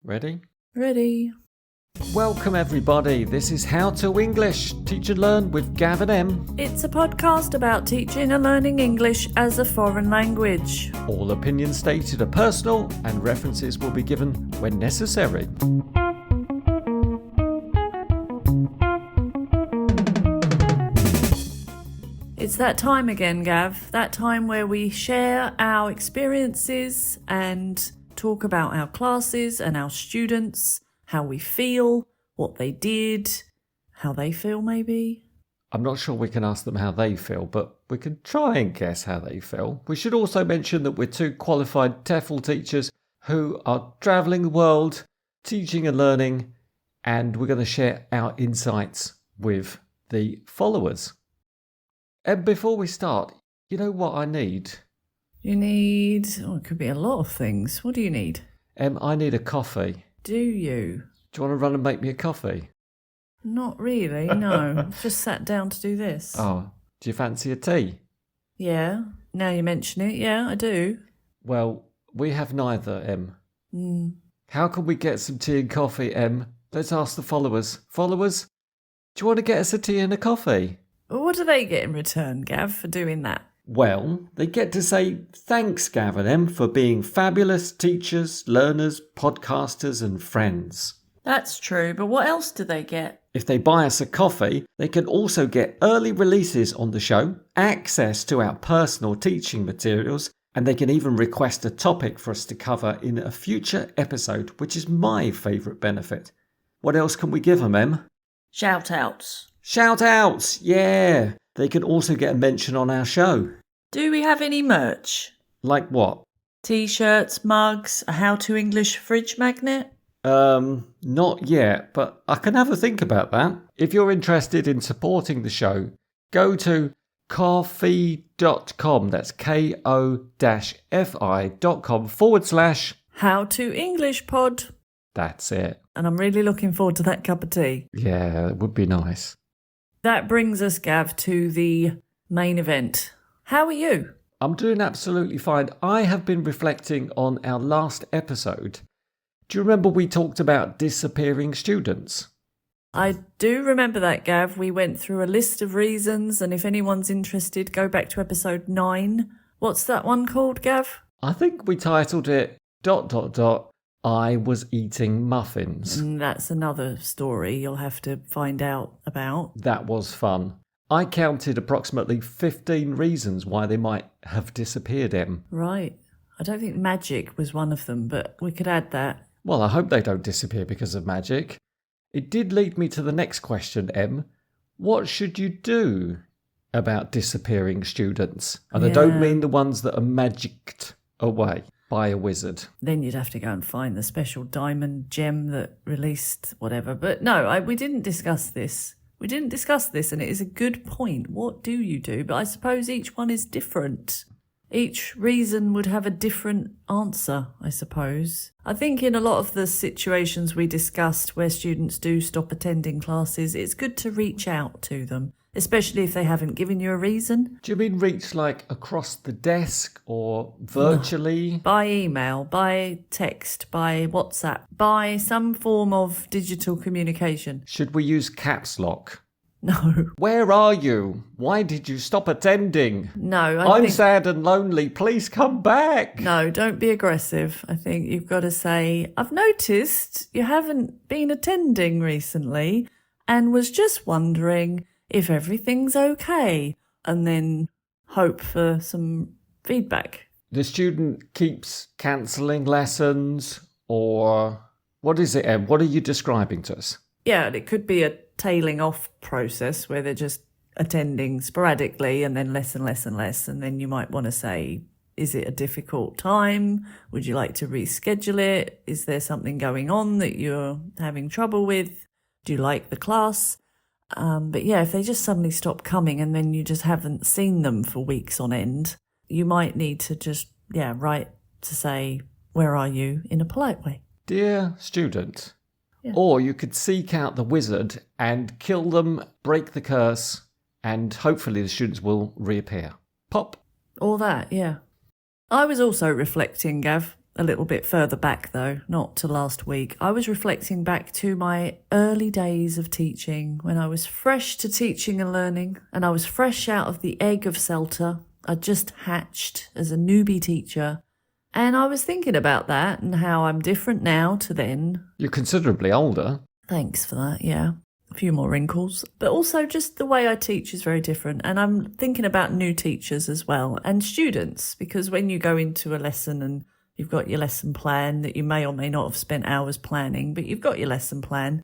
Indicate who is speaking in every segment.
Speaker 1: Ready?
Speaker 2: Ready.
Speaker 1: Welcome everybody, this is How to English, Teach and Learn with Gav and Em.
Speaker 2: It's a podcast about teaching and learning English as a foreign language.
Speaker 1: All opinions stated are personal and references will be given when necessary.
Speaker 2: It's that time again, Gav. That time where we share our experiences and talk about our classes and our students, how we feel, what they did, how they feel maybe.
Speaker 1: I'm not sure we can ask them how they feel, but we can try and guess how they feel. We should also mention that we're two qualified TEFL teachers who are travelling the world, teaching and learning, and we're going to share our insights with the followers. And before we start, you know what I need?
Speaker 2: You need... it could be a lot of things. What do you need?
Speaker 1: I need a coffee.
Speaker 2: Do you?
Speaker 1: Do you want to run and make me a coffee?
Speaker 2: Not really, no. I've just sat down to do this.
Speaker 1: Oh, do you fancy a tea?
Speaker 2: Yeah, now you mention it, yeah, I do.
Speaker 1: Well, we have neither, Em. How can we get some tea and coffee, Em? Let's ask the followers. Followers, do you want to get us a tea and a coffee?
Speaker 2: What do they get in return, Gav, for doing that?
Speaker 1: Well, they get to say thanks, Gav and Em, for being fabulous teachers, learners, podcasters and friends.
Speaker 2: That's true, but what else do they get?
Speaker 1: If they buy us a coffee, they can also get early releases on the show, access to our personal teaching materials, and they can even request a topic for us to cover in a future episode, which is my favourite benefit. What else can we give them, Em?
Speaker 2: Shout-outs.
Speaker 1: Shout-outs, yeah! They can also get a mention on our show.
Speaker 2: Do we have any merch?
Speaker 1: Like what?
Speaker 2: T-shirts, mugs, a How to English fridge magnet?
Speaker 1: Not yet, but I can have a think about that. If you're interested in supporting the show, go to ko-fi.com, that's ko-fi.com/
Speaker 2: How to English pod.
Speaker 1: That's it.
Speaker 2: And I'm really looking forward to that cup of tea.
Speaker 1: Yeah, it would be nice.
Speaker 2: That brings us, Gav, to the main event. How are you?
Speaker 1: I'm doing absolutely fine. I have been reflecting on our last episode. Do you remember we talked about disappearing students?
Speaker 2: I do remember that, Gav. We went through a list of reasons, and if anyone's interested, go back to episode 9. What's that one called, Gav?
Speaker 1: I think we titled it ... I was eating muffins.
Speaker 2: And that's another story you'll have to find out about.
Speaker 1: That was fun. I counted approximately 15 reasons why they might have disappeared, Em.
Speaker 2: Right. I don't think magic was one of them, but we could add that.
Speaker 1: Well, I hope they don't disappear because of magic. It did lead me to the next question, Em. What should you do about disappearing students? And I don't mean the ones that are magicked away by a wizard.
Speaker 2: Then you'd have to go and find the special diamond gem that released whatever. But no, we didn't discuss this. We didn't discuss this, and it is a good point. What do you do? But I suppose each one is different. Each reason would have a different answer, I suppose. I think in a lot of the situations we discussed where students do stop attending classes, it's good to reach out to them, especially if they haven't given you a reason.
Speaker 1: Do you mean reach like across the desk or virtually?
Speaker 2: By email, by text, by WhatsApp, by some form of digital communication.
Speaker 1: Should we use caps lock?
Speaker 2: No.
Speaker 1: Where are you? Why did you stop attending?
Speaker 2: No.
Speaker 1: I'm sad and lonely. Please come back.
Speaker 2: No, don't be aggressive. I think you've got to say, I've noticed you haven't been attending recently and was just wondering if everything's okay, and then hope for some feedback.
Speaker 1: The student keeps cancelling lessons, or what is it, Em? What are you describing to us?
Speaker 2: Yeah, it could be a tailing off process where they're just attending sporadically and then less and less and less, and then you might want to say, is it a difficult time? Would you like to reschedule it? Is there something going on that you're having trouble with? Do you like the class? But yeah, if they just suddenly stop coming and then you just haven't seen them for weeks on end, you might need to just, write to say, where are you, in a polite way.
Speaker 1: Dear student.
Speaker 2: Yeah.
Speaker 1: Or you could seek out the wizard and kill them, break the curse, and hopefully the students will reappear. Pop.
Speaker 2: All that, yeah. I was also reflecting, Gav, a little bit further back though, not to last week. I was reflecting back to my early days of teaching when I was fresh to teaching and learning, and I was fresh out of the egg of CELTA. I'd just hatched as a newbie teacher. And I was thinking about that and how I'm different now to then.
Speaker 1: You're considerably older.
Speaker 2: Thanks for that, yeah. A few more wrinkles. But also just the way I teach is very different. And I'm thinking about new teachers as well and students, because when you go into a lesson and you've got your lesson plan that you may or may not have spent hours planning, but you've got your lesson plan.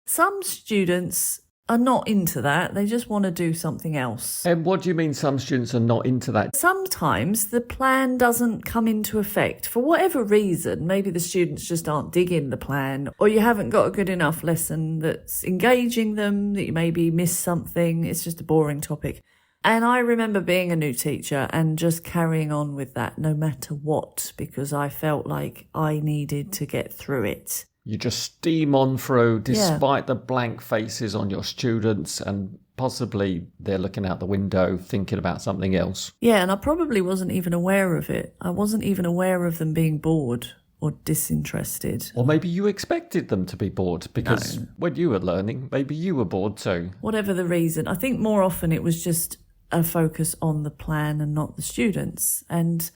Speaker 2: Some students are not into that. They just want to do something else.
Speaker 1: And what do you mean some students are not into that?
Speaker 2: Sometimes the plan doesn't come into effect for whatever reason. Maybe the students just aren't digging the plan, or you haven't got a good enough lesson that's engaging them, that you maybe miss something. It's just a boring topic. And I remember being a new teacher and just carrying on with that no matter what, because I felt like I needed to get through it.
Speaker 1: You just steam on through despite the blank faces on your students, and possibly they're looking out the window thinking about something else.
Speaker 2: Yeah, and I probably wasn't even aware of it. I wasn't even aware of them being bored or disinterested.
Speaker 1: Or maybe you expected them to be bored because when you were learning, maybe you were bored too.
Speaker 2: Whatever the reason, I think more often it was just a focus on the plan and not the students. And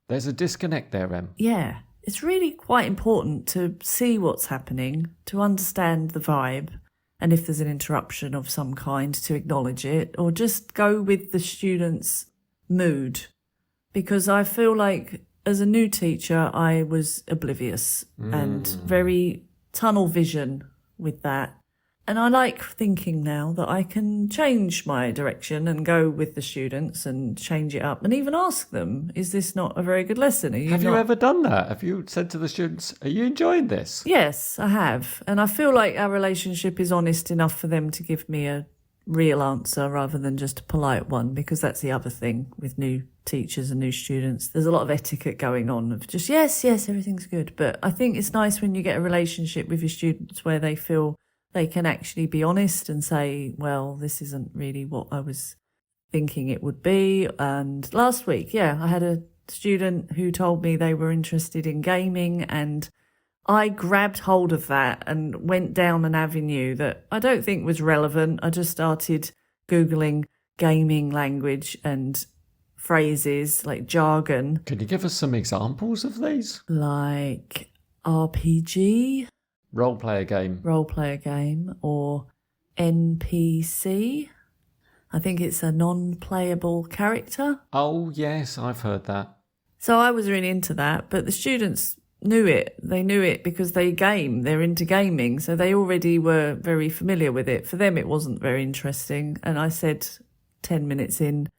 Speaker 1: there's a disconnect there, Em.
Speaker 2: Yeah. It's really quite important to see what's happening, to understand the vibe, and if there's an interruption of some kind, to acknowledge it, or just go with the student's mood. Because I feel like as a new teacher, I was oblivious and very tunnel vision with that. And I like thinking now that I can change my direction and go with the students and change it up and even ask them, is this not a very good lesson?
Speaker 1: Have you ever done that? Have you said to the students, are you enjoying this?
Speaker 2: Yes, I have. And I feel like our relationship is honest enough for them to give me a real answer rather than just a polite one, because that's the other thing with new teachers and new students. There's a lot of etiquette going on of just, yes, everything's good. But I think it's nice when you get a relationship with your students where they feel they can actually be honest and say, well, this isn't really what I was thinking it would be. And last week, I had a student who told me they were interested in gaming, and I grabbed hold of that and went down an avenue that I don't think was relevant. I just started Googling gaming language and phrases like jargon.
Speaker 1: Can you give us some examples of these?
Speaker 2: Like RPG.
Speaker 1: Role player game, or NPC. I think it's a non-playable character. Oh, yes, I've heard that.
Speaker 2: So I was really into that, but the students knew it. They knew it because they game. They're into gaming, so they already were very familiar with it. For them, it wasn't very interesting. And I said 10 minutes in,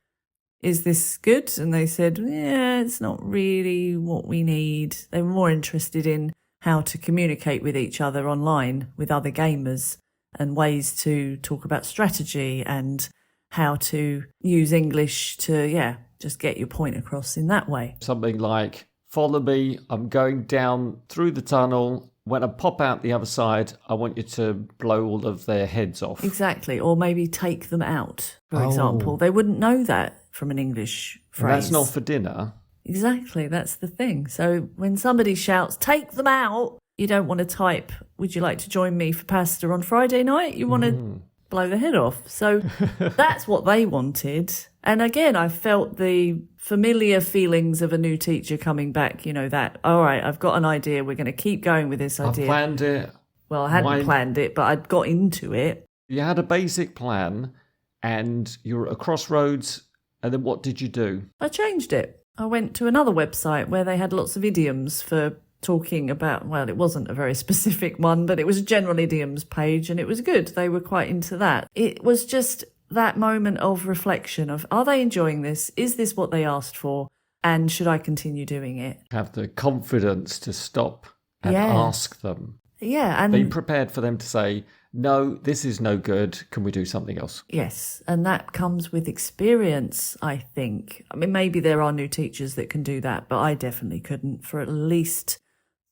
Speaker 2: is this good? And they said, yeah, it's not really what we need. They were more interested in how to communicate with each other online with other gamers and ways to talk about strategy and how to use English to, just get your point across in that way.
Speaker 1: Something like, follow me, I'm going down through the tunnel. When I pop out the other side, I want you to blow all of their heads off.
Speaker 2: Exactly. Or maybe take them out, for example. They wouldn't know that from an English phrase.
Speaker 1: And that's not for dinner.
Speaker 2: Exactly, that's the thing. So when somebody shouts, take them out, you don't want to type, would you like to join me for pasta on Friday night? You want to blow the head off. So that's what they wanted. And again, I felt the familiar feelings of a new teacher coming back, that, all right, I've got an idea. We're going to keep going with this idea.
Speaker 1: I planned it.
Speaker 2: Well, I hadn't planned it, but I'd got into it.
Speaker 1: You had a basic plan and you were at a crossroads. And then what did you do?
Speaker 2: I changed it. I went to another website where they had lots of idioms for talking about, well, it wasn't a very specific one, but it was a general idioms page and it was good. They were quite into that. It was just that moment of reflection of, are they enjoying this? Is this what they asked for? And should I continue doing it?
Speaker 1: Have the confidence to stop and ask them.
Speaker 2: Yeah. And
Speaker 1: be prepared for them to say, no, this is no good. Can we do something else?
Speaker 2: Yes. And that comes with experience, I think. I mean, maybe there are new teachers that can do that, but I definitely couldn't for at least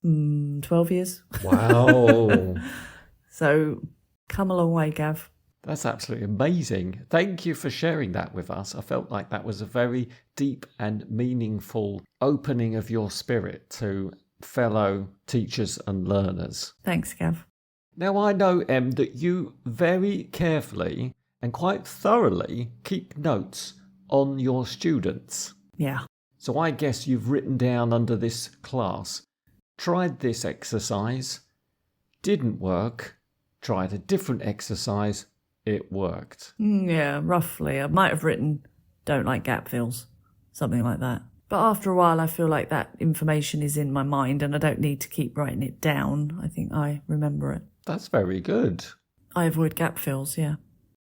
Speaker 2: 12 years.
Speaker 1: Wow.
Speaker 2: So come a long way, Gav.
Speaker 1: That's absolutely amazing. Thank you for sharing that with us. I felt like that was a very deep and meaningful opening of your spirit to fellow teachers and learners.
Speaker 2: Thanks, Gav.
Speaker 1: Now, I know, Em, that you very carefully and quite thoroughly keep notes on your students.
Speaker 2: Yeah.
Speaker 1: So I guess you've written down under this class, tried this exercise, didn't work, tried a different exercise, it worked.
Speaker 2: Yeah, roughly. I might have written, don't like gap fills, something like that. But after a while, I feel like that information is in my mind and I don't need to keep writing it down. I think I remember it.
Speaker 1: That's very good.
Speaker 2: I avoid gap fills, yeah.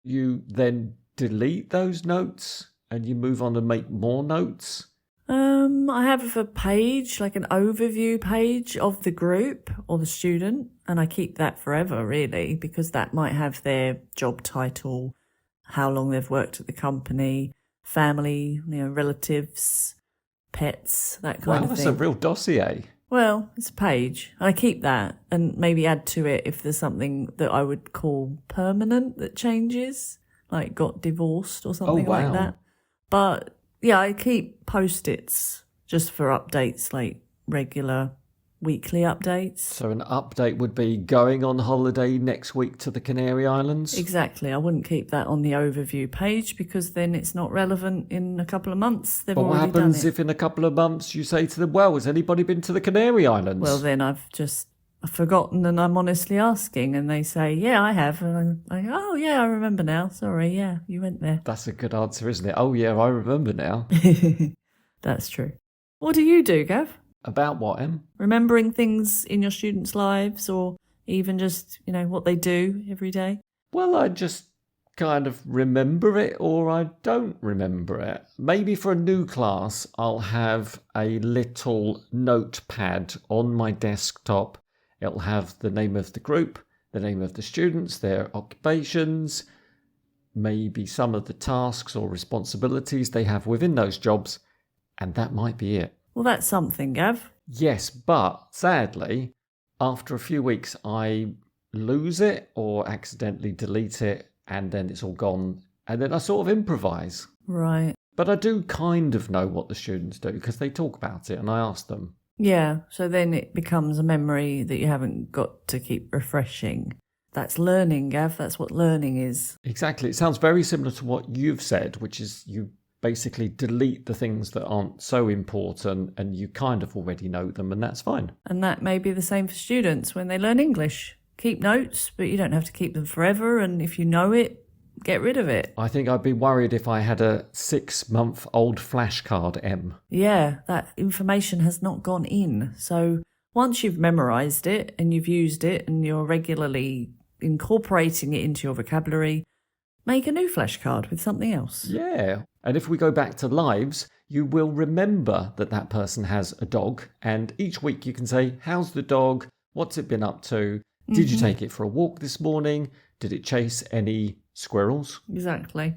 Speaker 1: You then delete those notes and you move on and make more notes?
Speaker 2: I have a page, like an overview page of the group or the student, and I keep that forever, really, because that might have their job title, how long they've worked at the company, family, relatives, pets, that kind of thing.
Speaker 1: Wow, that's a real dossier.
Speaker 2: Well, it's a page. I keep that and maybe add to it if there's something that I would call permanent that changes, like got divorced or something like that. But yeah, I keep post-its just for updates, like regular weekly updates.
Speaker 1: So an update would be going on holiday next week to the Canary Islands?
Speaker 2: Exactly. I wouldn't keep that on the overview page because then it's not relevant in a couple of months. They've already done it.
Speaker 1: But what happens if in a couple of months you say to them, well, has anybody been to the Canary Islands?
Speaker 2: Well, then I've just forgotten and I'm honestly asking and they say, yeah, I have. And I'm like, oh, yeah, I remember now. Sorry, yeah, you went there.
Speaker 1: That's a good answer, isn't it? Oh, yeah, I remember now.
Speaker 2: That's true. What do you do, Gav?
Speaker 1: About what, Em?
Speaker 2: Remembering things in your students' lives or even just, what they do every day?
Speaker 1: Well, I just kind of remember it or I don't remember it. Maybe for a new class, I'll have a little notepad on my desktop. It'll have the name of the group, the name of the students, their occupations, maybe some of the tasks or responsibilities they have within those jobs, and that might be it.
Speaker 2: Well, that's something, Gav.
Speaker 1: Yes, but sadly, after a few weeks, I lose it or accidentally delete it, and then it's all gone, and then I sort of improvise.
Speaker 2: Right.
Speaker 1: But I do kind of know what the students do because they talk about it and I ask them.
Speaker 2: Yeah, so then it becomes a memory that you haven't got to keep refreshing. That's learning, Gav. That's what learning is.
Speaker 1: Exactly. It sounds very similar to what you've said, which is you basically delete the things that aren't so important and you kind of already know them, and that's fine.
Speaker 2: And that may be the same for students when they learn English. Keep notes, but you don't have to keep them forever, and if you know it, get rid of it.
Speaker 1: I think I'd be worried if I had a 6-month-old flashcard, Em.
Speaker 2: Yeah, that information has not gone in. So once you've memorised it and you've used it and you're regularly incorporating it into your vocabulary, make a new flashcard with something else.
Speaker 1: Yeah. And if we go back to lives, you will remember that that person has a dog. And each week you can say, how's the dog? What's it been up to? Did you take it for a walk this morning? Did it chase any squirrels?
Speaker 2: Exactly.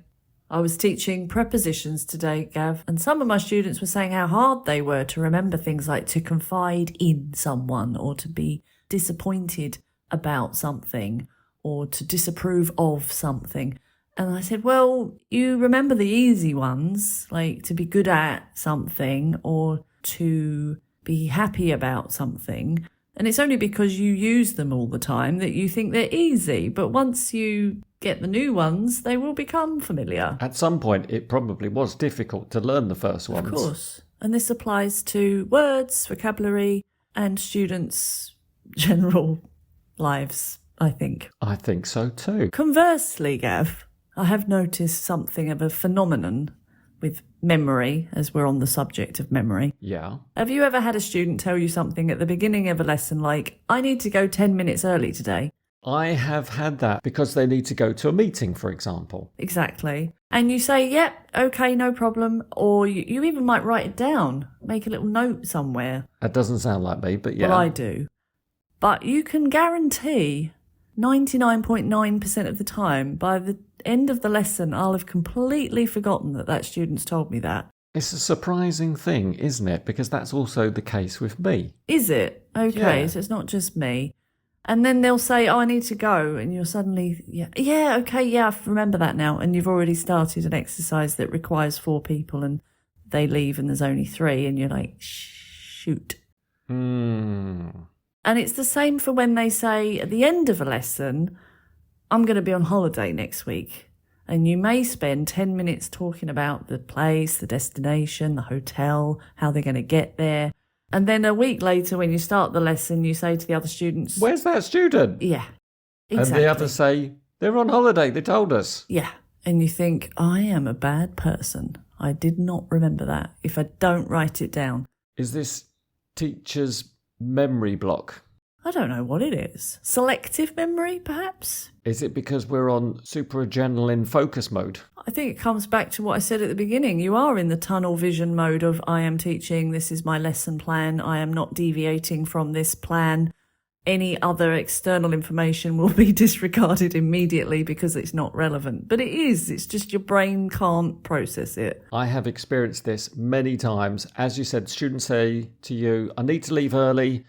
Speaker 2: I was teaching prepositions today, Gav, and some of my students were saying how hard they were to remember things like to confide in someone or to be disappointed about something or to disapprove of something. And I said, well, you remember the easy ones, like to be good at something or to be happy about something. And it's only because you use them all the time that you think they're easy. But once you get the new ones, they will become familiar.
Speaker 1: At some point, it probably was difficult to learn the first ones.
Speaker 2: Of course. And this applies to words, vocabulary, and students' general lives, I think.
Speaker 1: I think so too.
Speaker 2: Conversely, Gav, I have noticed something of a phenomenon with memory, as we're on the subject of memory.
Speaker 1: Yeah.
Speaker 2: Have you ever had a student tell you something at the beginning of a lesson like, I need to go 10 minutes early today?
Speaker 1: I have had that because they need to go to a meeting, for example.
Speaker 2: Exactly. And you say, yep, okay, no problem. Or you even might write it down, make a little note somewhere.
Speaker 1: That doesn't sound like me, but yeah.
Speaker 2: Well, I do. But you can guarantee 99.9% of the time, by the end of the lesson, I'll have completely forgotten that student's told me that.
Speaker 1: It's a surprising thing, isn't it? Because that's also the case with me.
Speaker 2: Is it? Okay,
Speaker 1: Yeah.
Speaker 2: so it's not just me. And then they'll say, oh, I need to go. And you're suddenly, okay, I remember that now. And you've already started an exercise that requires 4 people and they leave and there's only 3. And you're like, shoot. And it's the same for when they say at the end of a lesson, I'm going to be on holiday next week. And you may spend 10 minutes talking about the place, the destination, the hotel, how they're going to get there. And then a week later, when you start the lesson, you say to the other students,
Speaker 1: where's that student?
Speaker 2: Yeah, exactly.
Speaker 1: And the others say, they're on holiday, they told us.
Speaker 2: Yeah. And you think, I am a bad person. I did not remember that if I don't write it down.
Speaker 1: Is this teacher's memory block?
Speaker 2: I don't know what it is. Selective memory, perhaps?
Speaker 1: Is it because we're on super adrenaline focus mode?
Speaker 2: I think it comes back to what I said at the beginning. You are in the tunnel vision mode of I am teaching, this is my lesson plan, I am not deviating from this plan. Any other external information will be disregarded immediately because it's not relevant. But it is, it's just your brain can't process it.
Speaker 1: I have experienced this many times. As you said, students say to you, I need to leave early.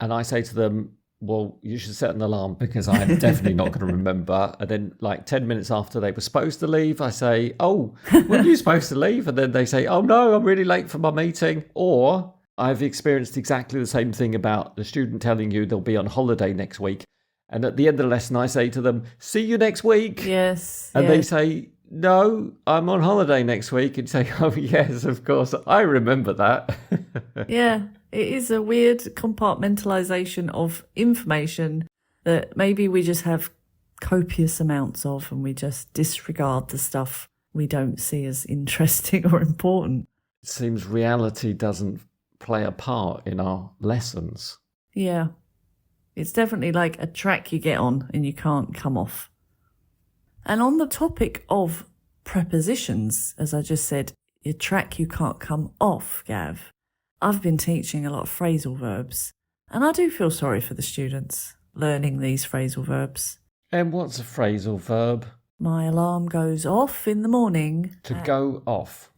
Speaker 1: And I say to them, well, you should set an alarm because I'm definitely not going to remember. And then like 10 minutes after they were supposed to leave, I say, oh, were you supposed to leave? And then they say, oh, no, I'm really late for my meeting. Or I've experienced exactly the same thing about the student telling you they'll be on holiday next week. And at the end of the lesson, I say to them, see you next week.
Speaker 2: Yes.
Speaker 1: And they say, no, I'm on holiday next week. And say, oh, yes, of course, I remember that.
Speaker 2: Yeah. It is a weird compartmentalization of information that maybe we just have copious amounts of and we just disregard the stuff we don't see as interesting or important.
Speaker 1: It seems reality doesn't play a part in our lessons.
Speaker 2: Yeah. It's definitely like a track you get on and you can't come off. And on the topic of prepositions, as I just said, a track you can't come off, Gav. I've been teaching a lot of phrasal verbs, and I do feel sorry for the students learning these phrasal verbs.
Speaker 1: And what's a phrasal verb?
Speaker 2: My alarm goes off in the morning.
Speaker 1: To go off.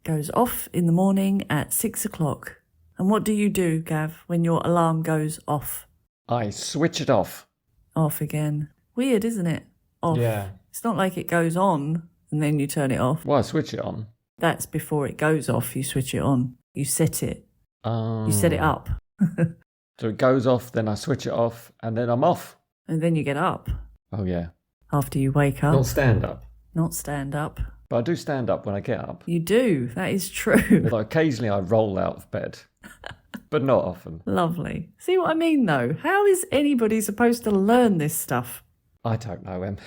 Speaker 2: Goes off in the morning at 6 o'clock. And what do you do, Gav, when your alarm goes off?
Speaker 1: I switch it off.
Speaker 2: Off again. Weird, isn't it? Off.
Speaker 1: Yeah.
Speaker 2: It's not like it goes on and then you turn it off.
Speaker 1: Well, I switch it on.
Speaker 2: That's before it goes off, you switch it on. You set it. You set it up.
Speaker 1: So it goes off, then I switch it off, and then I'm off.
Speaker 2: And then you get up.
Speaker 1: Oh, yeah.
Speaker 2: After you wake up.
Speaker 1: Not stand up.
Speaker 2: Not stand up.
Speaker 1: But I do stand up when I get up.
Speaker 2: You do. That is true.
Speaker 1: Although occasionally I roll out of bed. But not often.
Speaker 2: Lovely. See what I mean, though? How is anybody supposed to learn this stuff?
Speaker 1: I don't know, Em.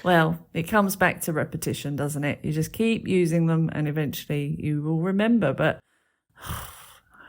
Speaker 2: Well, it comes back to repetition, doesn't it? You just keep using them and eventually you will remember. But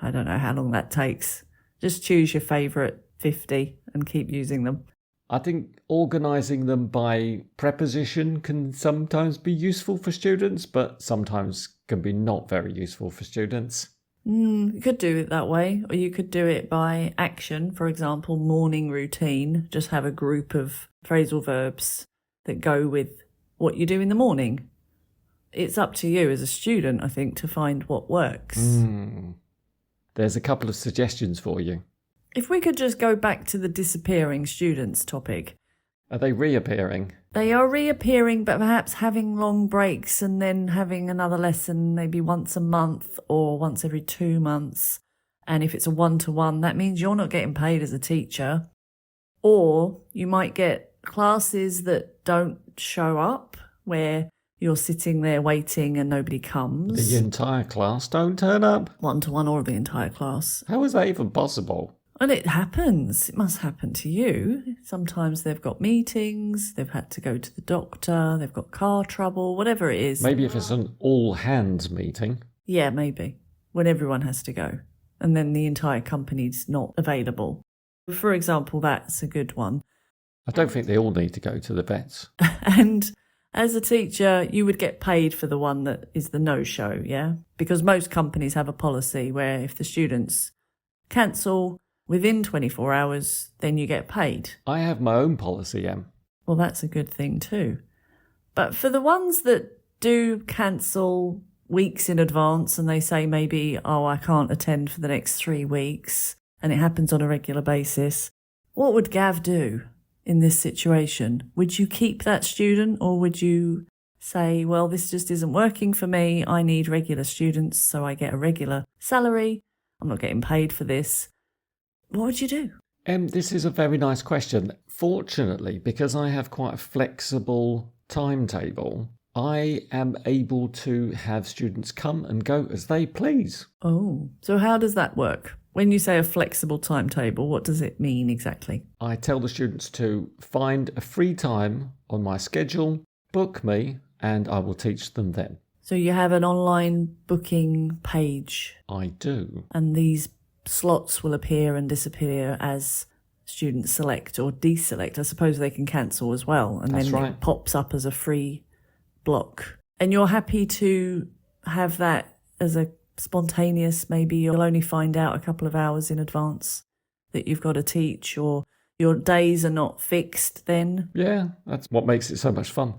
Speaker 2: I don't know how long that takes. Just choose your favourite 50 and keep using them.
Speaker 1: I think organising them by preposition can sometimes be useful for students, but sometimes can be not very useful for students.
Speaker 2: You could do it that way, or you could do it by action. For example, morning routine. Just have a group of phrasal verbs that go with what you do in the morning. It's up to you as a student, I think, to find what works.
Speaker 1: There's a couple of suggestions for you.
Speaker 2: If we could just go back to the disappearing students topic.
Speaker 1: Are they reappearing?
Speaker 2: They are reappearing, but perhaps having long breaks and then having another lesson maybe once a month or once every 2 months. And if it's a one-to-one, that means you're not getting paid as a teacher. Or you might get classes that don't show up, where you're sitting there waiting and nobody comes.
Speaker 1: The entire class don't turn up?
Speaker 2: One-to-one or the entire class.
Speaker 1: How is that even possible?
Speaker 2: And it happens. It must happen to you. Sometimes they've got meetings, they've had to go to the doctor, they've got car trouble, whatever it is.
Speaker 1: Maybe if it's an all-hands meeting.
Speaker 2: Yeah, maybe. When everyone has to go. And then the entire company's not available. For example, that's a good one.
Speaker 1: I don't think they all need to go to the vets.
Speaker 2: And as a teacher, you would get paid for the one that is the no-show, yeah? Because most companies have a policy where if the students cancel within 24 hours, then you get paid.
Speaker 1: I have my own policy, Em.
Speaker 2: Well, that's a good thing too. But for the ones that do cancel weeks in advance and they say maybe, oh, I can't attend for the next 3 weeks, and it happens on a regular basis, what would Gav do in this situation? Would you keep that student, or would you say, well, this just isn't working for me. I need regular students, so I get a regular salary. I'm not getting paid for this. What would you do?
Speaker 1: This is a very nice question. Fortunately, because I have quite a flexible timetable, I am able to have students come and go as they please.
Speaker 2: Oh, so how does that work? When you say a flexible timetable, what does it mean exactly?
Speaker 1: I tell the students to find a free time on my schedule, book me, and I will teach them then.
Speaker 2: So you have an online booking page?
Speaker 1: I do.
Speaker 2: And these slots will appear and disappear as students select or deselect. I suppose they can cancel as well. And
Speaker 1: That's
Speaker 2: then
Speaker 1: right.
Speaker 2: It pops up as a free block. And you're happy to have that as a spontaneous, maybe you'll only find out a couple of hours in advance that you've got to teach, or your days are not fixed then?
Speaker 1: Yeah, that's what makes it so much fun.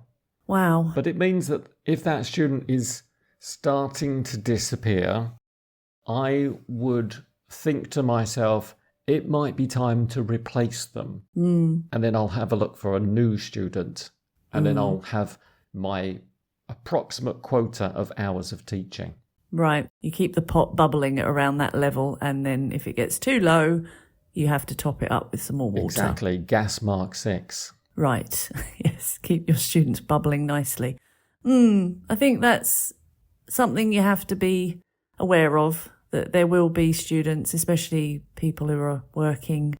Speaker 2: Wow.
Speaker 1: But it means that if that student is starting to disappear, I would think to myself, it might be time to replace them. And then I'll have a look for a new student. And then I'll have my approximate quota of hours of teaching.
Speaker 2: Right. You keep the pot bubbling at around that level, and then if it gets too low, you have to top it up with some more water.
Speaker 1: Exactly. Gas mark 6.
Speaker 2: Right. Yes. Keep your students bubbling nicely. I think that's something you have to be aware of, that there will be students, especially people who are working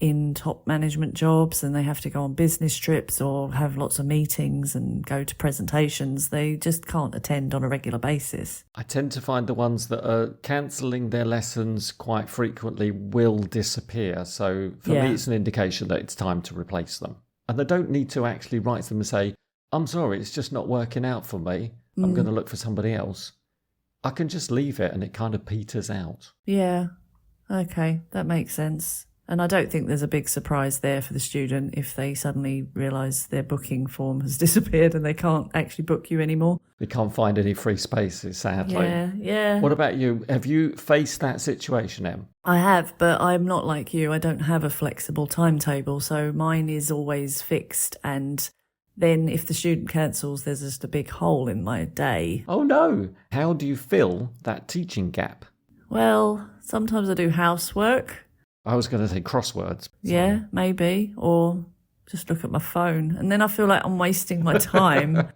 Speaker 2: in top management jobs and they have to go on business trips or have lots of meetings and go to presentations. They just can't attend on a regular basis.
Speaker 1: I tend to find the ones that are cancelling their lessons quite frequently will disappear. So for me, it's an indication that it's time to replace them. And I don't need to actually write to them and say, I'm sorry, it's just not working out for me. I'm going to look for somebody else. I can just leave it and it kind of peters out.
Speaker 2: Yeah. Okay, that makes sense. And I don't think there's a big surprise there for the student if they suddenly realise their booking form has disappeared and they can't actually book you anymore.
Speaker 1: They can't find any free spaces, sadly.
Speaker 2: Yeah.
Speaker 1: What about you? Have you faced that situation, Em?
Speaker 2: I have, but I'm not like you. I don't have a flexible timetable, so mine is always fixed. And then if the student cancels, there's just a big hole in my day.
Speaker 1: Oh no! How do you fill that teaching gap?
Speaker 2: Well, sometimes I do housework.
Speaker 1: I was going to say crosswords.
Speaker 2: Yeah, maybe. Or just look at my phone. And then I feel like I'm wasting my time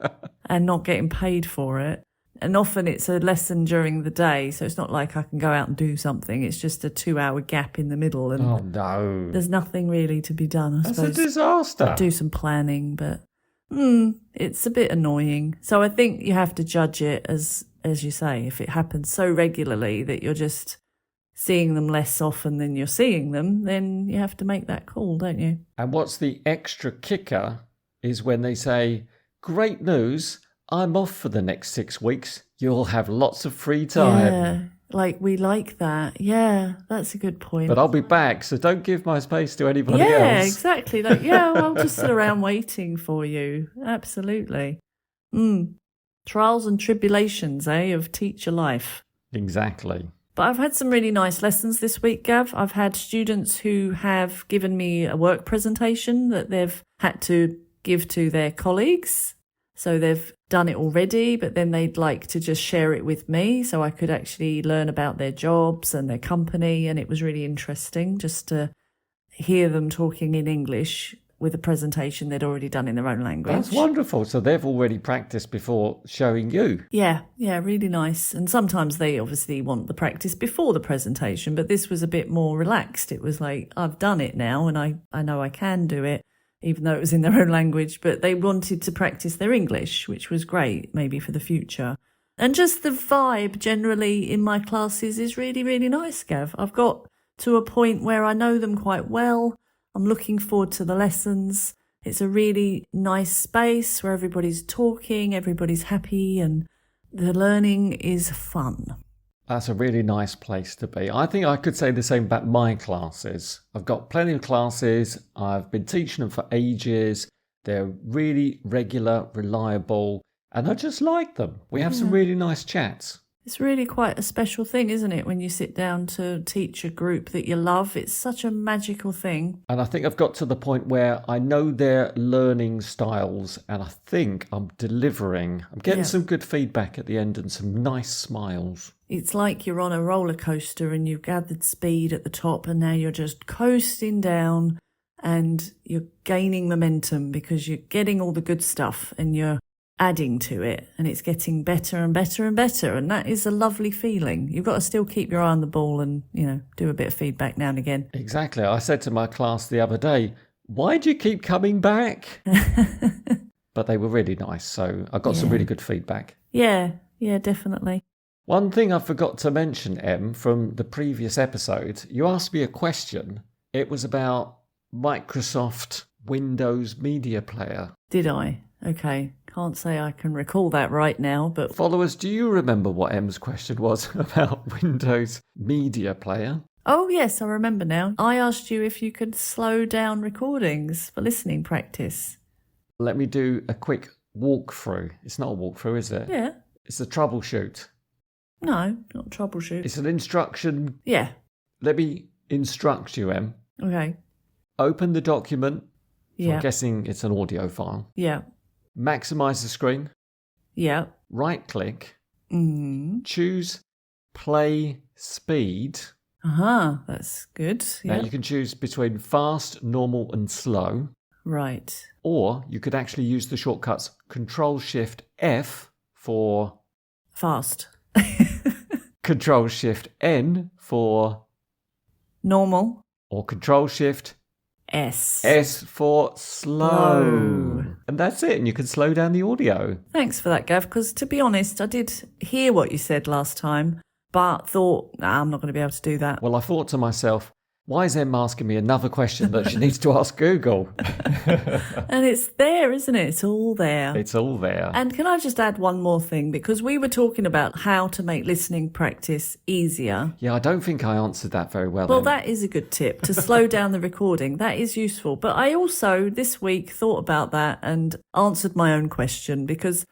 Speaker 2: and not getting paid for it. And often it's a lesson during the day, so it's not like I can go out and do something. It's just a 2-hour gap in the middle. And
Speaker 1: oh no.
Speaker 2: There's nothing really to be done, I
Speaker 1: That's
Speaker 2: suppose.
Speaker 1: a disaster.
Speaker 2: I do some planning, but it's a bit annoying. So I think you have to judge it as you say, if it happens so regularly that you're just seeing them less often than you're seeing them, then you have to make that call, don't you?
Speaker 1: And what's the extra kicker is when they say, great news, I'm off for the next 6 weeks. You'll have lots of free time.
Speaker 2: Yeah, like we like that. Yeah, that's a good point.
Speaker 1: But I'll be back, so don't give my space to anybody else.
Speaker 2: Yeah, exactly. Like, I'll just sit around waiting for you. Absolutely. Trials and tribulations, of teacher life.
Speaker 1: Exactly.
Speaker 2: But I've had some really nice lessons this week, Gav. I've had students who have given me a work presentation that they've had to give to their colleagues. So they've done it already, but then they'd like to just share it with me so I could actually learn about their jobs and their company. And it was really interesting just to hear them talking in English with a presentation they'd already done in their own language.
Speaker 1: That's wonderful. So they've already practiced before showing you.
Speaker 2: Yeah, really nice. And sometimes they obviously want the practice before the presentation, but this was a bit more relaxed. It was like, I've done it now and I know I can do it, even though it was in their own language, but they wanted to practice their English, which was great, maybe for the future. And just the vibe generally in my classes is really, really nice, Gav. I've got to a point where I know them quite well. I'm looking forward to the lessons. It's a really nice space where everybody's talking, everybody's happy, and the learning is fun.
Speaker 1: That's a really nice place to be. I think I could say the same about my classes. I've got plenty of classes. I've been teaching them for ages. They're really regular, reliable, and I just like them. We have some really nice chats.
Speaker 2: It's really quite a special thing, isn't it, when you sit down to teach a group that you love? It's such a magical thing.
Speaker 1: And I think I've got to the point where I know their learning styles and I think I'm delivering. I'm getting some good feedback at the end and some nice smiles.
Speaker 2: It's like you're on a roller coaster and you've gathered speed at the top and now you're just coasting down and you're gaining momentum because you're getting all the good stuff and you're adding to it and it's getting better and better and better, and that is a lovely feeling. You've got to still keep your eye on the ball and, do a bit of feedback now and again.
Speaker 1: Exactly. I said to my class the other day, why do you keep coming back? But they were really nice, so I got some really good feedback.
Speaker 2: Yeah, definitely.
Speaker 1: One thing I forgot to mention, Em, from the previous episode, you asked me a question. It was about Microsoft Windows Media Player.
Speaker 2: Did I? Okay. Can't say I can recall that right now, but...
Speaker 1: Followers, do you remember what Em's question was about Windows Media Player?
Speaker 2: Oh, yes, I remember now. I asked you if you could slow down recordings for listening practice.
Speaker 1: Let me do a quick walkthrough. It's not a walkthrough, is it?
Speaker 2: Yeah.
Speaker 1: It's a troubleshoot.
Speaker 2: No, not troubleshoot.
Speaker 1: It's an instruction.
Speaker 2: Yeah.
Speaker 1: Let me instruct you, Em.
Speaker 2: Okay.
Speaker 1: Open the document.
Speaker 2: Yeah.
Speaker 1: I'm guessing it's an audio file.
Speaker 2: Yeah.
Speaker 1: Maximize the screen.
Speaker 2: Yeah.
Speaker 1: Right click.
Speaker 2: Mm.
Speaker 1: Choose play speed.
Speaker 2: That's good. Yeah.
Speaker 1: Now you can choose between fast, normal and slow.
Speaker 2: Right.
Speaker 1: Or you could actually use the shortcuts Control-Shift-F for...
Speaker 2: Fast.
Speaker 1: Control-Shift-N for...
Speaker 2: Normal.
Speaker 1: Or Control-Shift...
Speaker 2: S.
Speaker 1: S for slow. And that's it. And you can slow down the audio.
Speaker 2: Thanks for that, Gav, because to be honest, I did hear what you said last time, but thought, I'm not going to be able to do that.
Speaker 1: Well, I thought to myself, why is Em asking me another question that she needs to ask Google?
Speaker 2: And it's there, isn't it? It's all there.
Speaker 1: It's all there.
Speaker 2: And can I just add one more thing? Because we were talking about how to make listening practice easier.
Speaker 1: Yeah, I don't think I answered that very well.
Speaker 2: Well,
Speaker 1: Em.
Speaker 2: that is a good tip, to slow down the recording. That is useful. But I also, this week, thought about that and answered my own question because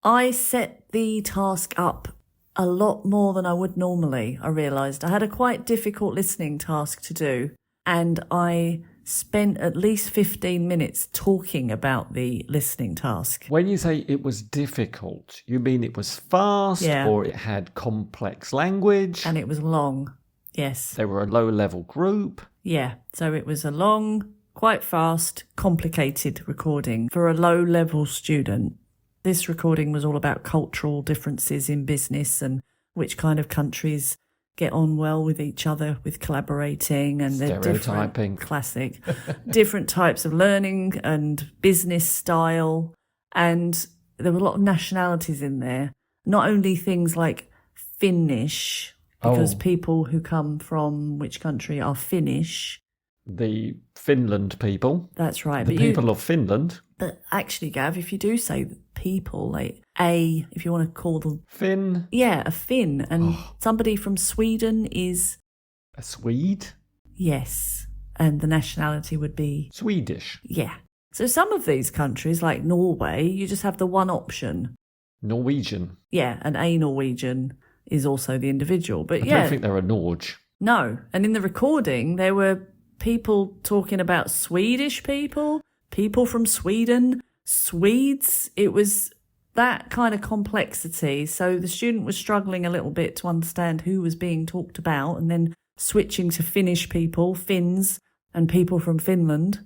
Speaker 2: I set the task up a lot more than I would normally. I realised I had a quite difficult listening task to do, and I spent at least 15 minutes talking about the listening task.
Speaker 1: When you say it was difficult, you mean it was fast or it had complex language?
Speaker 2: And it was long, yes.
Speaker 1: They were a low-level group?
Speaker 2: Yeah, so it was a long, quite fast, complicated recording for a low-level student. This recording was all about cultural differences in business and which kind of countries get on well with each other with collaborating and their different classic different types of learning and business style. And there were a lot of nationalities in there, not only things like Finnish, because people who come from which country are Finnish.
Speaker 1: The Finland people.
Speaker 2: That's right.
Speaker 1: The people of Finland.
Speaker 2: But actually, Gav, if you do say people, like if you want to call them...
Speaker 1: Finn?
Speaker 2: Yeah, a Finn. And somebody from Sweden is...
Speaker 1: A Swede?
Speaker 2: Yes. And the nationality would be...
Speaker 1: Swedish?
Speaker 2: Yeah. So some of these countries, like Norway, you just have the one option.
Speaker 1: Norwegian?
Speaker 2: Yeah, and a Norwegian is also the individual. But
Speaker 1: I don't think they're a Norge.
Speaker 2: No. And in the recording, there were people talking about Swedish people from Sweden, Swedes. It was that kind of complexity. So the student was struggling a little bit to understand who was being talked about, and then switching to Finnish people, Finns, and people from Finland.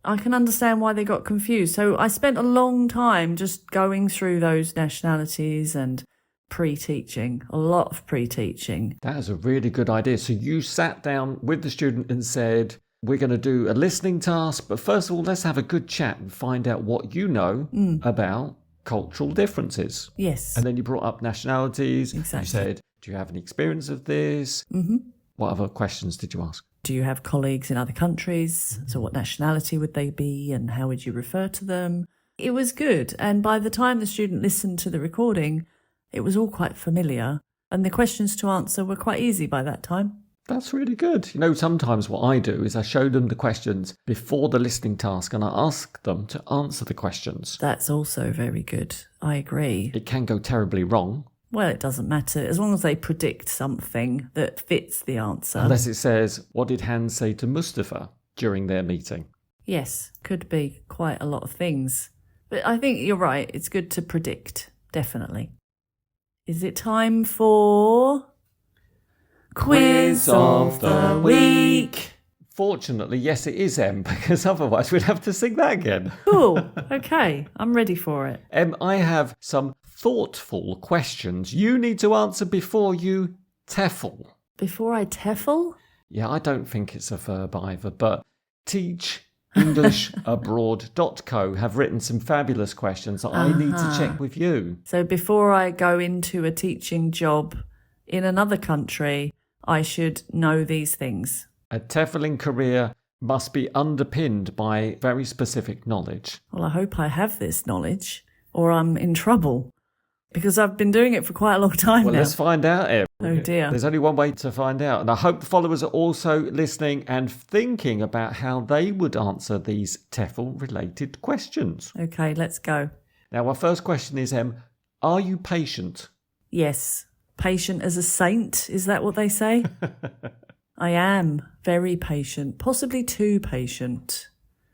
Speaker 2: I can understand why they got confused. So I spent a long time just going through those nationalities and pre-teaching, a lot of pre-teaching.
Speaker 1: That is a really good idea. So you sat down with the student and said, we're going to do a listening task, but first of all, let's have a good chat and find out what you know about cultural differences.
Speaker 2: Yes.
Speaker 1: And then you brought up nationalities.
Speaker 2: Exactly.
Speaker 1: You said, do you have any experience of this? Mm-hmm. What other questions did you ask?
Speaker 2: Do you have colleagues in other countries? So what nationality would they be and how would you refer to them? It was good. And by the time the student listened to the recording, it was all quite familiar. And the questions to answer were quite easy by that time.
Speaker 1: That's really good. You know, sometimes what I do is I show them the questions before the listening task and I ask them to answer the questions.
Speaker 2: That's also very good. I agree.
Speaker 1: It can go terribly wrong.
Speaker 2: Well, it doesn't matter. As long as they predict something that fits the answer.
Speaker 1: Unless it says, what did Hans say to Mustafa during their meeting?
Speaker 2: Yes, could be quite a lot of things. But I think you're right. It's good to predict, definitely. Is it time for Quiz of the Week?
Speaker 1: Fortunately, yes, it is, Em, because otherwise we'd have to sing that again.
Speaker 2: Cool. Okay, I'm ready for it.
Speaker 1: Em, I have some thoughtful questions you need to answer before you TEFL.
Speaker 2: Before I TEFL?
Speaker 1: Yeah, I don't think it's a verb either, but teachenglishabroad.co have written some fabulous questions that I need to check with you.
Speaker 2: So before I go into a teaching job in another country, I should know these things.
Speaker 1: A TEFLing career must be underpinned by very specific knowledge.
Speaker 2: Well, I hope I have this knowledge or I'm in trouble because I've been doing it for quite a long time
Speaker 1: Well,
Speaker 2: now.
Speaker 1: let's find out, Em.
Speaker 2: Oh dear.
Speaker 1: There's only one way to find out. And I hope the followers are also listening and thinking about how they would answer these TEFL-related questions.
Speaker 2: Okay, let's go.
Speaker 1: Now, our first question is, Em, are you patient?
Speaker 2: Yes. Patient as a saint, is that what they say? I am very patient, possibly too patient.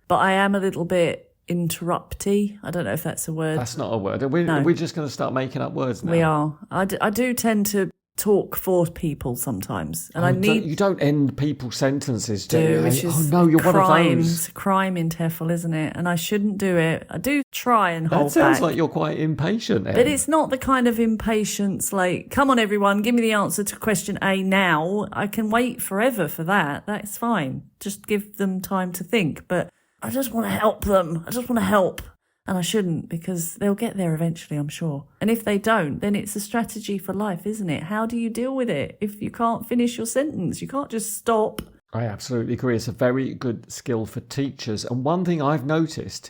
Speaker 2: But I am a little bit interrupty. I don't know if that's a word.
Speaker 1: That's not a word. We're just going to start making up words now.
Speaker 2: We are. I do tend to talk for people sometimes. And
Speaker 1: You don't end people's sentences, do you?
Speaker 2: Which is
Speaker 1: no, you're one of those.
Speaker 2: Crime in TEFL, isn't it? And I shouldn't do it. I do try and hold back.
Speaker 1: That sounds like you're quite impatient, Em.
Speaker 2: But it's not the kind of impatience like, come on everyone, give me the answer to question A now. I can wait forever for that. That's fine. Just give them time to think. But I just want to help them. I just want to help. And I shouldn't, because they'll get there eventually, I'm sure. And if they don't, then it's a strategy for life, isn't it? How do you deal with it if you can't finish your sentence? You can't just stop.
Speaker 1: I absolutely agree. It's a very good skill for teachers. And one thing I've noticed,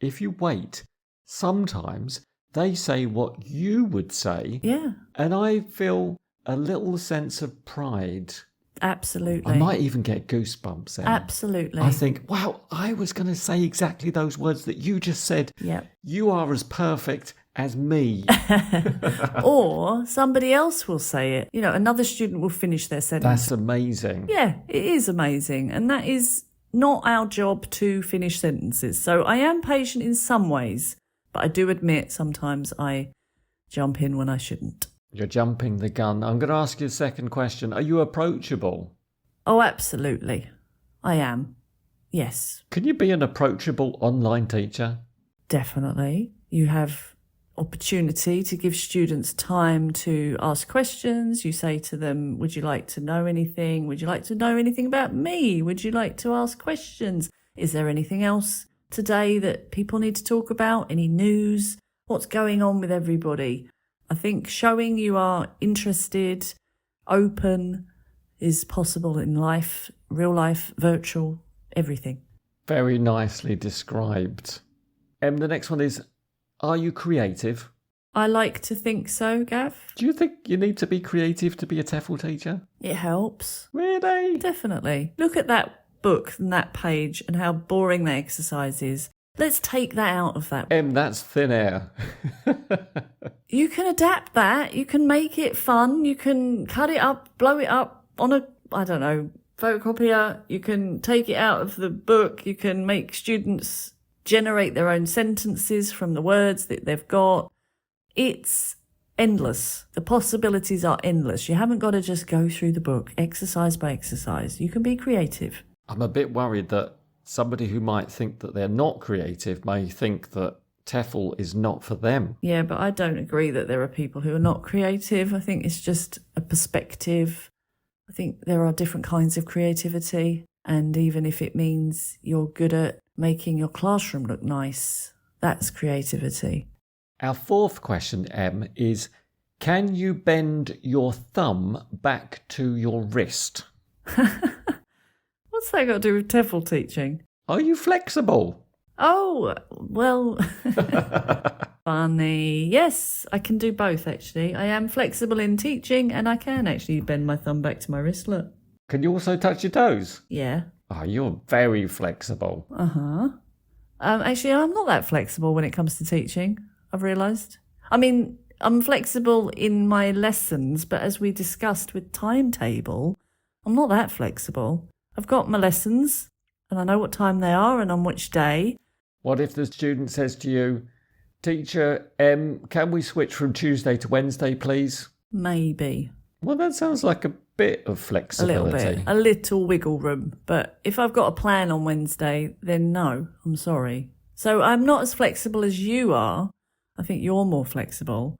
Speaker 1: if you wait, sometimes they say what you would say.
Speaker 2: Yeah.
Speaker 1: And I feel a little sense of pride.
Speaker 2: Absolutely.
Speaker 1: I might even get goosebumps. Em.
Speaker 2: Absolutely.
Speaker 1: I think, wow, I was going to say exactly those words that you just said.
Speaker 2: Yeah.
Speaker 1: You are as perfect as me.
Speaker 2: Or somebody else will say it. You know, another student will finish their sentence.
Speaker 1: That's amazing.
Speaker 2: Yeah, it is amazing. And that is not our job to finish sentences. So I am patient in some ways, but I do admit sometimes I jump in when I shouldn't.
Speaker 1: You're jumping the gun. I'm going to ask you a second question. Are you approachable?
Speaker 2: Oh, absolutely. I am. Yes.
Speaker 1: Can you be an approachable online teacher?
Speaker 2: Definitely. You have opportunity to give students time to ask questions. You say to them, would you like to know anything? Would you like to know anything about me? Would you like to ask questions? Is there anything else today that people need to talk about? Any news? What's going on with everybody? I think showing you are interested, open, is possible in life, real life, virtual, everything.
Speaker 1: Very nicely described. The next one is, are you creative?
Speaker 2: I like to think so, Gav.
Speaker 1: Do you think you need to be creative to be a TEFL teacher?
Speaker 2: It helps.
Speaker 1: Really?
Speaker 2: Definitely. Look at that book and that page and how boring that exercise is. Let's take that out of that.
Speaker 1: That's thin air.
Speaker 2: You can adapt that. You can make it fun. You can cut it up, blow it up on a, photocopier. You can take it out of the book. You can make students generate their own sentences from the words that they've got. It's endless. The possibilities are endless. You haven't got to just go through the book, exercise by exercise. You can be creative.
Speaker 1: I'm a bit worried that somebody who might think that they're not creative may think that TEFL is not for them.
Speaker 2: Yeah, but I don't agree that there are people who are not creative. I think it's just a perspective. I think there are different kinds of creativity. And even if it means you're good at making your classroom look nice, that's creativity.
Speaker 1: Our fourth question, Em, is, can you bend your thumb back to your wrist?
Speaker 2: What's that got to do with TEFL teaching?
Speaker 1: Are you flexible?
Speaker 2: Oh, well, funny. Yes, I can do both, actually. I am flexible in teaching and I can actually bend my thumb back to my wrist, look.
Speaker 1: Can you also touch your toes?
Speaker 2: Yeah.
Speaker 1: Oh, you're very flexible.
Speaker 2: Actually, I'm not that flexible when it comes to teaching, I've realised. I mean, I'm flexible in my lessons, but as we discussed with timetable, I'm not that flexible. I've got my lessons and I know what time they are and on which day.
Speaker 1: What if the student says to you, Teacher, can we switch from Tuesday to Wednesday, please?
Speaker 2: Maybe.
Speaker 1: Well, that sounds like a bit of flexibility.
Speaker 2: A little wiggle room. But if I've got a plan on Wednesday, then no, I'm sorry. So I'm not as flexible as you are. I think you're more flexible.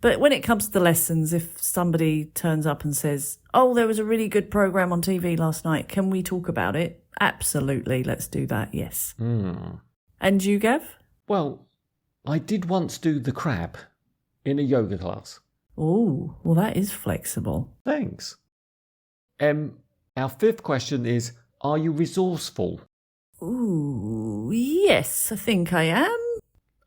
Speaker 2: But when it comes to the lessons, if somebody turns up and says, oh, there was a really good programme on TV last night, can we talk about it? Absolutely, let's do that, yes. And you, Gav?
Speaker 1: Well, I did once do the crab in a yoga class.
Speaker 2: Oh, well, that is flexible.
Speaker 1: Thanks. Our fifth question is, are you resourceful?
Speaker 2: Ooh, yes, I think I am.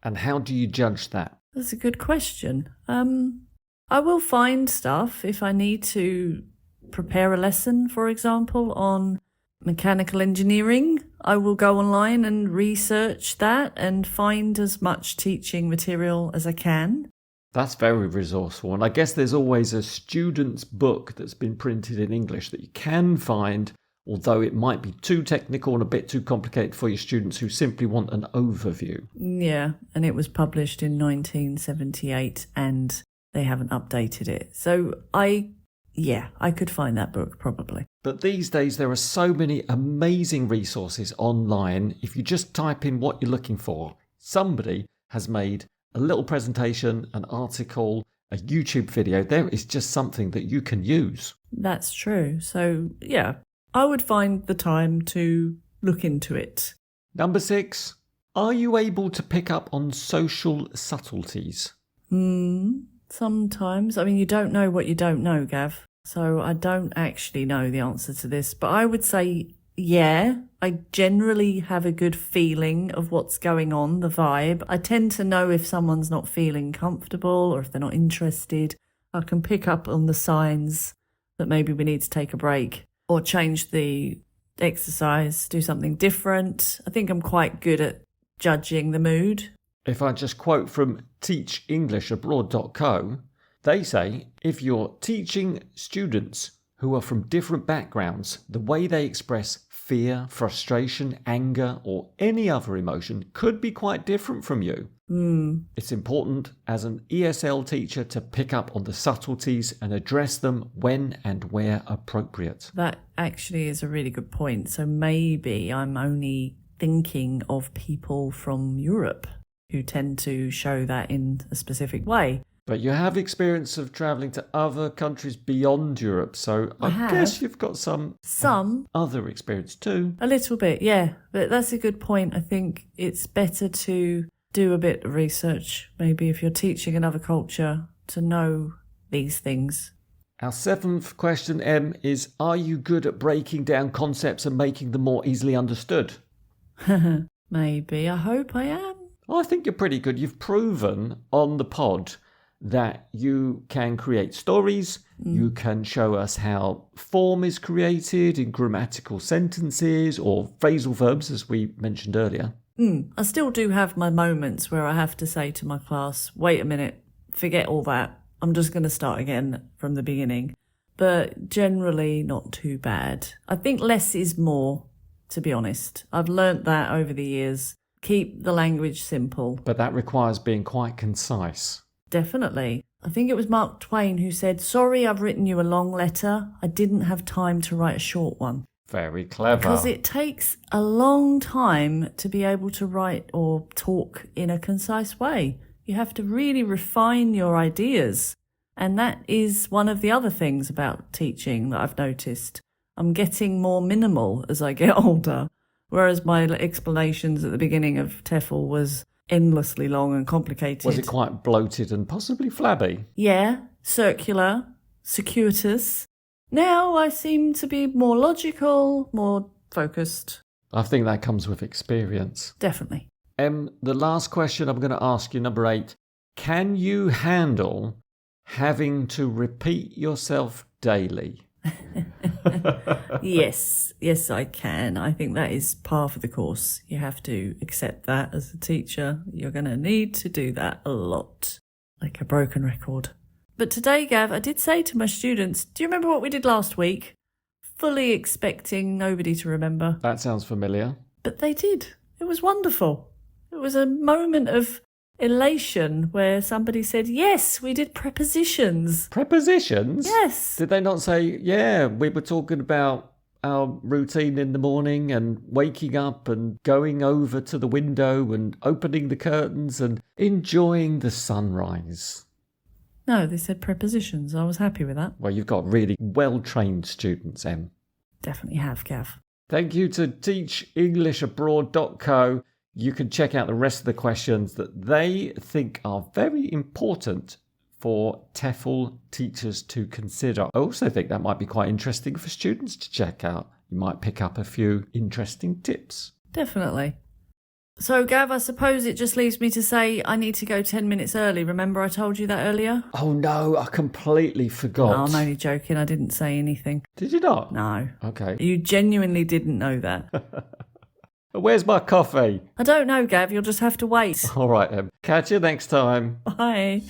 Speaker 1: And how do you judge that?
Speaker 2: That's a good question. I will find stuff if I need to prepare a lesson, for example, on mechanical engineering. I will go online and research that and find as much teaching material as I can.
Speaker 1: That's very resourceful. And I guess there's always a student's book that's been printed in English that you can find, although it might be too technical and a bit too complicated for your students who simply want an overview.
Speaker 2: Yeah, and it was published in 1978 and they haven't updated it. So I could find that book probably.
Speaker 1: But these days there are so many amazing resources online. If you just type in what you're looking for, somebody has made a little presentation, an article, a YouTube video. There is just something that you can use.
Speaker 2: That's true. So, yeah, I would find the time to look into it.
Speaker 1: Number 6, are you able to pick up on social subtleties?
Speaker 2: Sometimes. I mean, you don't know what you don't know, Gav. So I don't actually know the answer to this. But I would say, yeah, I generally have a good feeling of what's going on, the vibe. I tend to know if someone's not feeling comfortable or if they're not interested. I can pick up on the signs that maybe we need to take a break or change the exercise, do something different. I think I'm quite good at judging the mood.
Speaker 1: If I just quote from teachenglishabroad.co, they say, if you're teaching students who are from different backgrounds, the way they express fear, frustration, anger, or any other emotion could be quite different from you. It's important as an ESL teacher to pick up on the subtleties and address them when and where appropriate.
Speaker 2: That actually is a really good point. So maybe I'm only thinking of people from Europe who tend to show that in a specific way.
Speaker 1: But you have experience of travelling to other countries beyond Europe, so I guess you've got some other experience too.
Speaker 2: A little bit, yeah. But that's a good point. I think it's better to do a bit of research, maybe if you're teaching another culture, to know these things.
Speaker 1: Our 7th question, Em, is, are you good at breaking down concepts and making them more easily understood?
Speaker 2: Maybe. I hope I am.
Speaker 1: I think you're pretty good. You've proven on the pod that you can create stories, you can show us how form is created in grammatical sentences or phrasal verbs, as we mentioned earlier.
Speaker 2: I still do have my moments where I have to say to my class, wait a minute, forget all that. I'm just going to start again from the beginning. But generally not too bad. I think less is more, to be honest. I've learnt that over the years. Keep the language simple.
Speaker 1: But that requires being quite concise.
Speaker 2: Definitely. I think it was Mark Twain who said, sorry, I've written you a long letter. I didn't have time to write a short one.
Speaker 1: Very clever.
Speaker 2: Because it takes a long time to be able to write or talk in a concise way. You have to really refine your ideas. And that is one of the other things about teaching that I've noticed. I'm getting more minimal as I get older. Whereas my explanations at the beginning of TEFL was endlessly long and complicated.
Speaker 1: Was it quite bloated and possibly flabby?
Speaker 2: Yeah, circular, circuitous. Now I seem to be more logical, more focused.
Speaker 1: I think that comes with experience.
Speaker 2: Definitely.
Speaker 1: The last question I'm going to ask you, number 8. Can you handle having to repeat yourself daily?
Speaker 2: Yes, I can. I think that is par for the course. You have to accept that as a teacher. You're going to need to do that a lot. Like a broken record. But today, Gav, I did say to my students, do you remember what we did last week? Fully expecting nobody to remember.
Speaker 1: That sounds familiar.
Speaker 2: But they did. It was wonderful. It was a moment of elation where somebody said, yes, we did prepositions.
Speaker 1: Prepositions?
Speaker 2: Yes.
Speaker 1: Did they not say, yeah, we were talking about our routine in the morning and waking up and going over to the window and opening the curtains and enjoying the sunrise?
Speaker 2: No, they said prepositions. I was happy with that.
Speaker 1: Well, you've got really well-trained students, Em.
Speaker 2: Definitely have, Gav.
Speaker 1: Thank you to teachenglishabroad.co. You can check out the rest of the questions that they think are very important for TEFL teachers to consider. I also think that might be quite interesting for students to check out. You might pick up a few interesting tips.
Speaker 2: Definitely. So, Gav, I suppose it just leaves me to say I need to go 10 minutes early. Remember I told you that earlier?
Speaker 1: Oh no, I completely forgot.
Speaker 2: No, I'm only joking. I didn't say anything.
Speaker 1: Did you not?
Speaker 2: No.
Speaker 1: Okay.
Speaker 2: You genuinely didn't know that.
Speaker 1: Where's my coffee?
Speaker 2: I don't know, Gav. You'll just have to wait.
Speaker 1: All right then. Catch you next time.
Speaker 2: Bye.